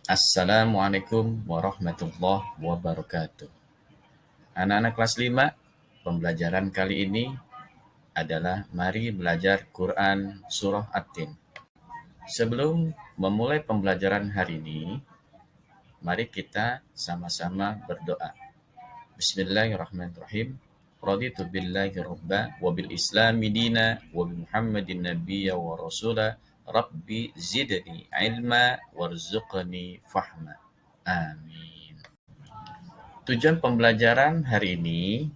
Assalamualaikum warahmatullahi wabarakatuh. Anak-anak kelas 5, pembelajaran kali ini adalah mari belajar Quran Surah At-Tin. Sebelum memulai pembelajaran hari ini, mari kita sama-sama berdoa. Bismillahirrahmanirrahim. Raditu billahi rabba wa bil islami dina wa bi Muhammadin nabiyya wa rasula. Rabbi zidni ilma warzuqni fahma. Amin. Tujuan pembelajaran hari ini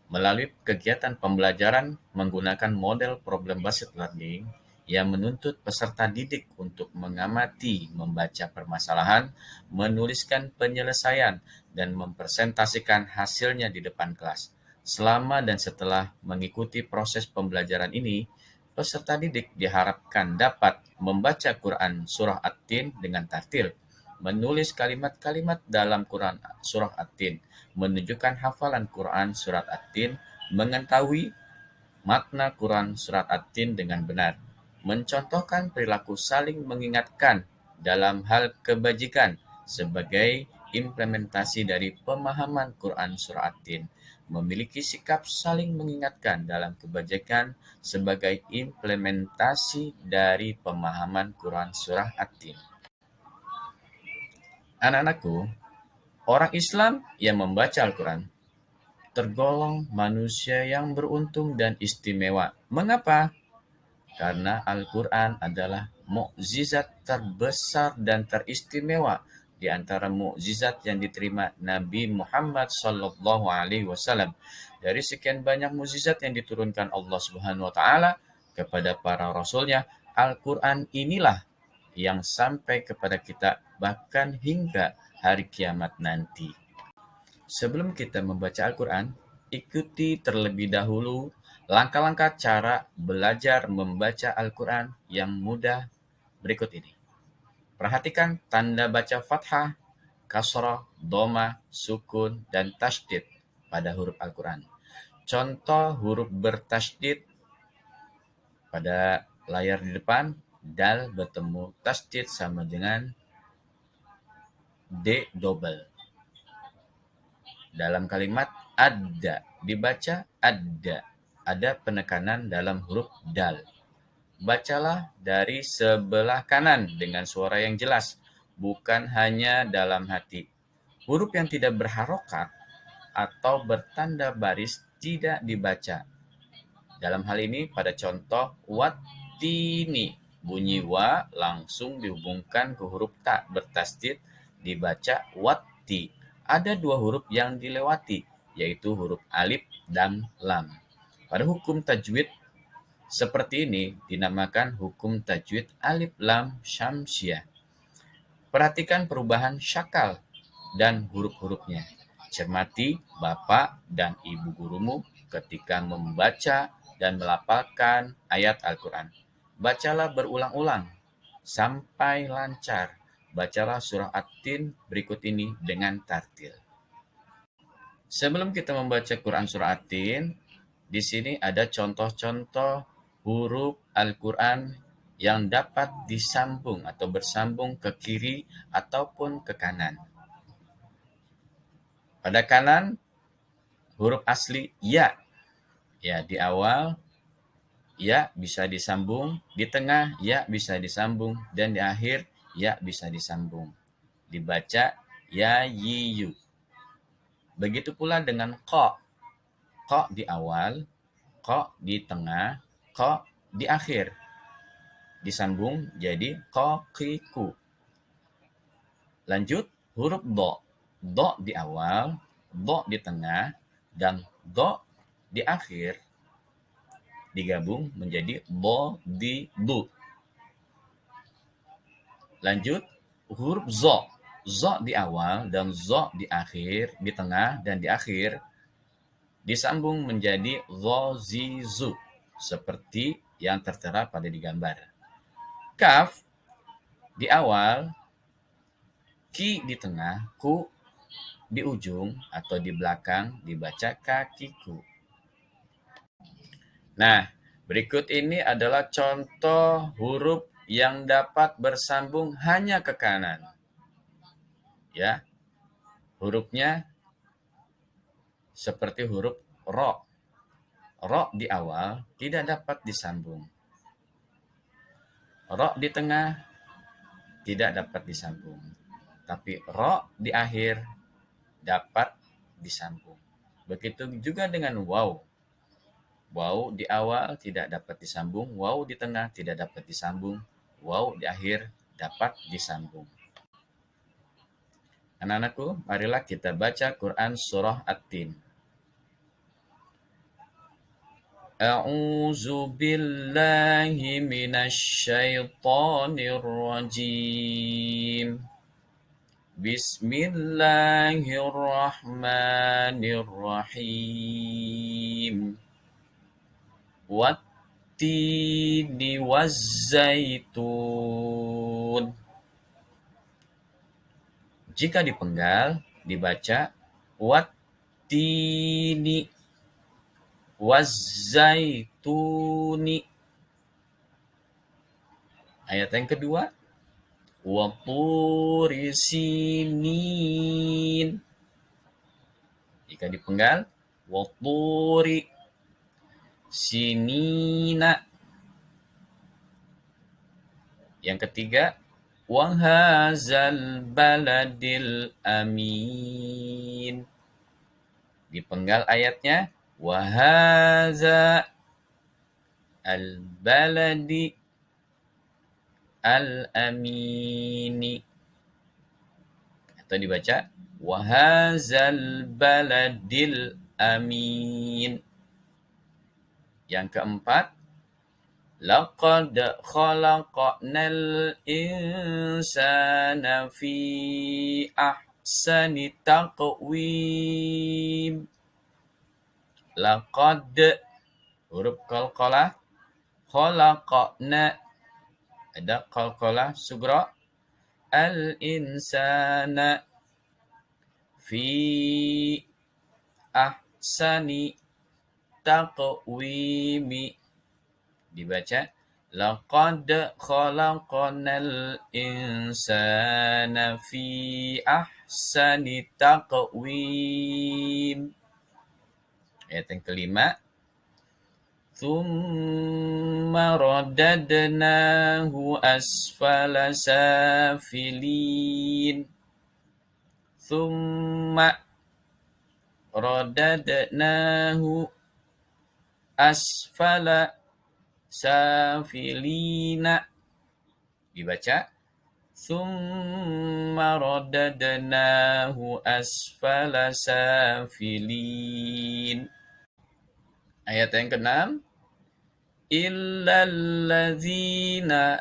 melalui kegiatan pembelajaran menggunakan model problem based learning yang menuntut peserta didik untuk mengamati, membaca permasalahan, menuliskan penyelesaian, dan mempresentasikan hasilnya di depan kelas. Selama dan setelah mengikuti proses pembelajaran ini, peserta didik diharapkan dapat membaca Quran Surah At-Tin dengan tartil, menulis kalimat-kalimat dalam Quran Surah At-Tin, menunjukkan hafalan Quran Surat At-Tin, mengetahui makna Quran Surat At-Tin dengan benar, mencontohkan perilaku saling mengingatkan dalam hal kebajikan sebagai implementasi dari pemahaman Quran Surah At-Tin, memiliki sikap saling mengingatkan dalam kebajikan sebagai implementasi dari pemahaman Quran Surah At-Tin. Anak-anakku, orang Islam yang membaca Al-Quran tergolong manusia yang beruntung dan istimewa. Mengapa? Karena Al-Quran adalah mukjizat terbesar dan teristimewa di antara mukjizat yang diterima Nabi Muhammad SAW. Dari sekian banyak mukjizat yang diturunkan Allah Subhanahu wa taala kepada para rasulnya, Al-Quran inilah yang sampai kepada kita bahkan hingga hari kiamat nanti. Sebelum kita membaca Al-Quran, ikuti terlebih dahulu langkah-langkah cara belajar membaca Al-Quran yang mudah berikut ini. Perhatikan tanda baca fathah, kasrah, dhamma, sukun, dan tasydid pada huruf Al-Quran. Contoh huruf bertasydid pada layar di depan, dal bertemu tasydid sama dengan D double. Dalam kalimat ada, dibaca ada. Ada penekanan dalam huruf dal. Bacalah dari sebelah kanan dengan suara yang jelas, bukan hanya dalam hati. Huruf yang tidak berharokat atau bertanda baris tidak dibaca. Dalam hal ini pada contoh watini, bunyi wa langsung dihubungkan ke huruf ta bertasydid dibaca wati. Ada dua huruf yang dilewati, yaitu huruf alif dan lam. Pada hukum tajwid seperti ini dinamakan hukum tajwid alif lam syamsiah. Perhatikan perubahan syakal dan huruf-hurufnya. Cermati bapak dan ibu gurumu ketika membaca dan melafalkan ayat Al-Quran. Bacalah berulang-ulang sampai lancar. Bacalah surah At-Tin berikut ini dengan tartil. Sebelum kita membaca Quran surah At-Tin, di sini ada contoh-contoh huruf Al-Quran yang dapat disambung atau bersambung ke kiri ataupun ke kanan. Pada kanan, huruf asli ya. Ya, di awal ya bisa disambung, di tengah ya bisa disambung, dan di akhir ya bisa disambung. Dibaca ya yiyu. Begitu pula dengan ko. Ko di awal, ko di tengah, ko di akhir. Disambung jadi ko kiku. Lanjut huruf do. Do di awal, do di tengah, dan do di akhir. Digabung menjadi do di du. Lanjut huruf zo. Zo di awal dan zo di akhir, di tengah dan di akhir. Disambung menjadi zo zi zu. Seperti yang tertera pada di gambar. Kaf di awal, ki di tengah, ku di ujung atau di belakang dibaca kakiku. Nah, berikut ini adalah contoh huruf yang dapat bersambung hanya ke kanan. Ya, hurufnya seperti huruf ro. Ro di awal tidak dapat disambung. Ro di tengah tidak dapat disambung. Tapi ro di akhir dapat disambung. Begitu juga dengan waw. Waw di awal tidak dapat disambung, waw di tengah tidak dapat disambung, waw di akhir dapat disambung. Anak-anakku, marilah kita baca Quran Surah At-Tin. A'udzu billahi minasy syaithanir rajim. Bismillahirrahmanirrahim. Wattini wazzaitun. Jika dipenggal, dibaca wattini wazzaituni. Ayat yang kedua, watturi sinin. Jika dipenggal, watturi sinina. Yang ketiga, wahazal baladil amin. Dipenggal ayatnya, wahaza al baladi al amini. Atau dibaca wahazal baladil amin. Yang keempat, laqad khalaqnal insana fi ahsani taqwim. Laqad, huruf qalqalah, khalaqna, ada qalqalah sugra, al insana fi ahsani taqwimi. Dibaca laqad khalaqnal insana fi ahsani taqwim. Ayat yang kelima, thumma radadnahu asfala safilin. Thumma radadnahu asfala safilina. Dibaca thumma radadnahu asfala safilin. Ayat yang keenam, illalladzina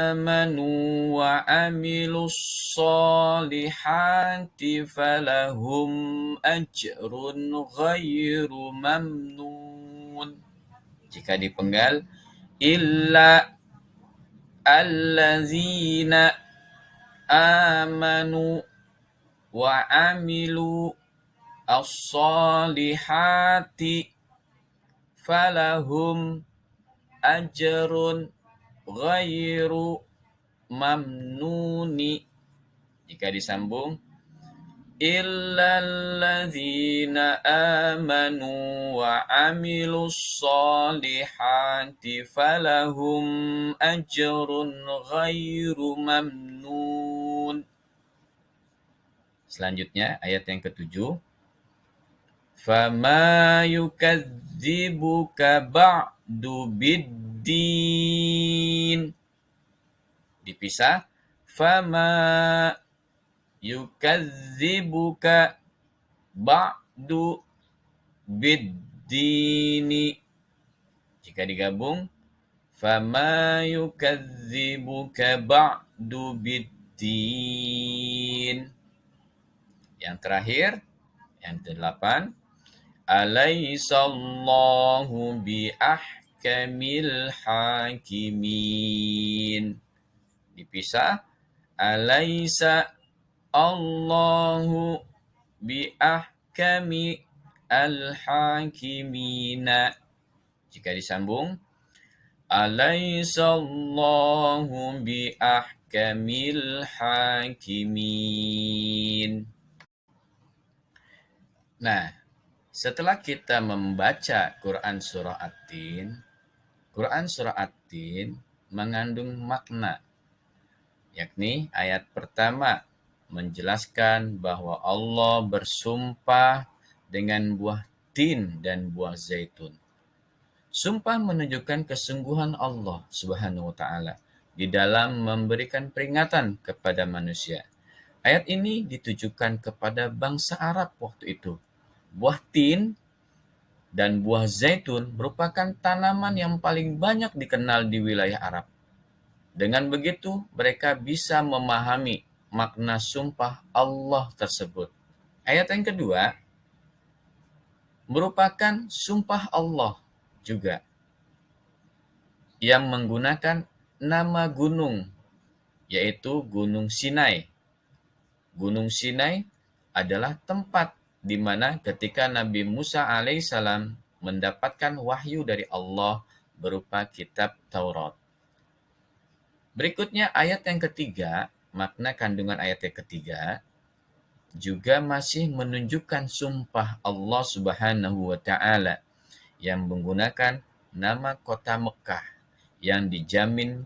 amanu wa amilus solihati falahum ajrun ghairu mamnun. Jika dipenggal, illa alladzina amanu wa amilu as-solihati falahum ajrun ghairu mamnuni. Jika disambung, illalladzina amanu wa amilus solihati falahum ajrun ghairu mamnun. Selanjutnya ayat yang ketujuh, fama yukadzibuka ba'du biddin. Dipisah, fama yukadzibuka ba'du biddini. Jika digabung, fama yukadzibuka ba'du biddin. Yang terakhir, yang ke-8, alaisallahu biahkamil hakimin. Dipisah, alaisa Allahu biahkami al-hakimina. Jika disambung, alaisallahu biahkami ahkamil hakimin. Nah, setelah kita membaca Quran Surah At-Tin, Quran Surah At-Tin mengandung makna, yakni ayat pertama menjelaskan bahwa Allah bersumpah dengan buah tin dan buah zaitun. Sumpah menunjukkan kesungguhan Allah Subhanahu wa taala di dalam memberikan peringatan kepada manusia. Ayat ini ditujukan kepada bangsa Arab waktu itu. Buah tin dan buah zaitun merupakan tanaman yang paling banyak dikenal di wilayah Arab. Dengan begitu, mereka bisa memahami makna sumpah Allah tersebut. Ayat yang kedua merupakan sumpah Allah juga yang menggunakan nama gunung, yaitu Gunung Sinai. Gunung Sinai adalah tempat di mana ketika Nabi Musa alaihissalam mendapatkan wahyu dari Allah berupa kitab Taurat. Berikutnya ayat yang ketiga, makna kandungan ayat yang ketiga, juga masih menunjukkan sumpah Allah Subhanahu wa taala yang menggunakan nama kota Mekah yang dijamin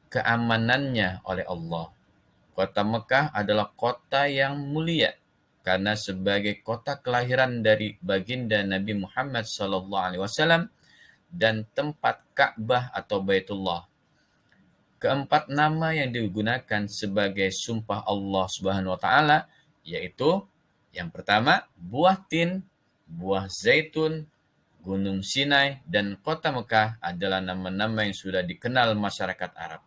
keamanannya oleh Allah. Kota Mekah adalah kota yang mulia karena sebagai kota kelahiran dari baginda Nabi Muhammad SAW dan tempat Ka'bah atau Baitullah. Keempat nama yang digunakan sebagai sumpah Allah Subhanahu wa taala yaitu yang pertama buah tin, buah zaitun, Gunung Sinai, dan kota Mekah adalah nama-nama yang sudah dikenal masyarakat Arab.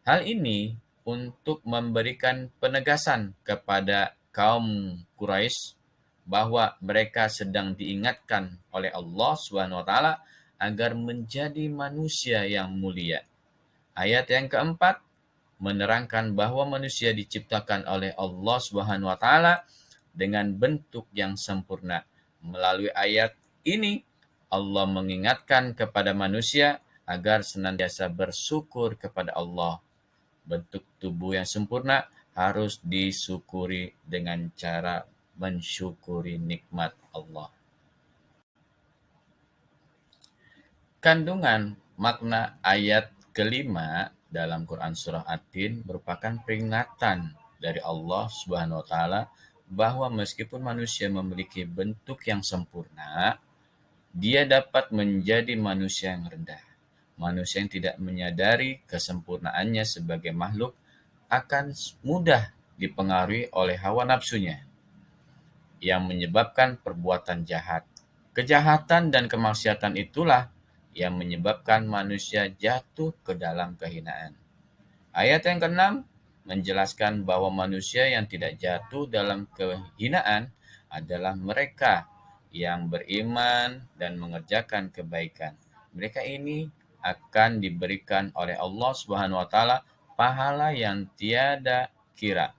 Hal ini untuk memberikan penegasan kepada kaum Quraisy bahwa mereka sedang diingatkan oleh Allah Subhanahu wa taala agar menjadi manusia yang mulia. Ayat yang keempat menerangkan bahwa manusia diciptakan oleh Allah Subhanahu wa taala dengan bentuk yang sempurna. Melalui ayat ini Allah mengingatkan kepada manusia agar senantiasa bersyukur kepada Allah. Bentuk tubuh yang sempurna harus disyukuri dengan cara mensyukuri nikmat Allah. Kandungan makna ayat kelima dalam Quran Surah At-Tin merupakan peringatan dari Allah Subhanahu wa taala bahwa meskipun manusia memiliki bentuk yang sempurna, dia dapat menjadi manusia yang rendah. Manusia yang tidak menyadari kesempurnaannya sebagai makhluk akan mudah dipengaruhi oleh hawa nafsunya yang menyebabkan perbuatan jahat. Kejahatan dan kemaksiatan itulah yang menyebabkan manusia jatuh ke dalam kehinaan. Ayat yang ke-6 menjelaskan bahwa manusia yang tidak jatuh dalam kehinaan adalah mereka yang beriman dan mengerjakan kebaikan. Mereka ini akan diberikan oleh Allah Subhanahu wa taala pahala yang tiada kira.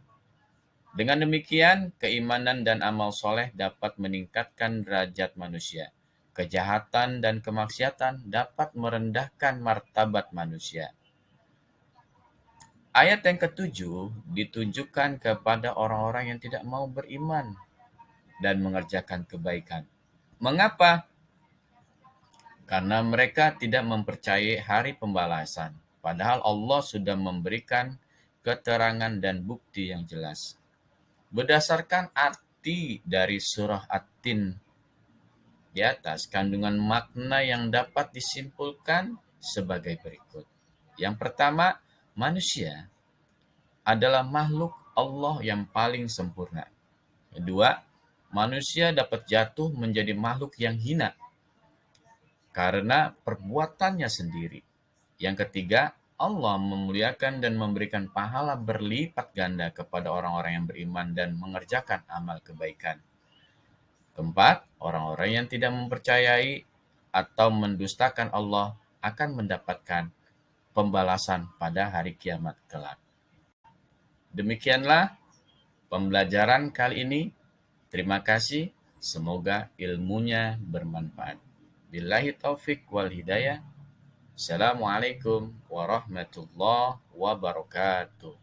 Dengan demikian, keimanan dan amal soleh dapat meningkatkan derajat manusia. Kejahatan dan kemaksiatan dapat merendahkan martabat manusia. Ayat yang ketujuh ditujukan kepada orang-orang yang tidak mau beriman dan mengerjakan kebaikan. Mengapa? Karena mereka tidak mempercayai hari pembalasan. Padahal Allah sudah memberikan keterangan dan bukti yang jelas. Berdasarkan arti dari surah At-Tin di atas, kandungan makna yang dapat disimpulkan sebagai berikut. Yang pertama, manusia adalah makhluk Allah yang paling sempurna. Kedua, manusia dapat jatuh menjadi makhluk yang hina karena perbuatannya sendiri. Yang ketiga, Allah memuliakan dan memberikan pahala berlipat ganda kepada orang-orang yang beriman dan mengerjakan amal kebaikan. Keempat, orang-orang yang tidak mempercayai atau mendustakan Allah akan mendapatkan pembalasan pada hari kiamat kelak. Demikianlah pembelajaran kali ini. Terima kasih. Semoga ilmunya bermanfaat. Billahi taufik wal hidayah. Assalamualaikum warahmatullahi wabarakatuh.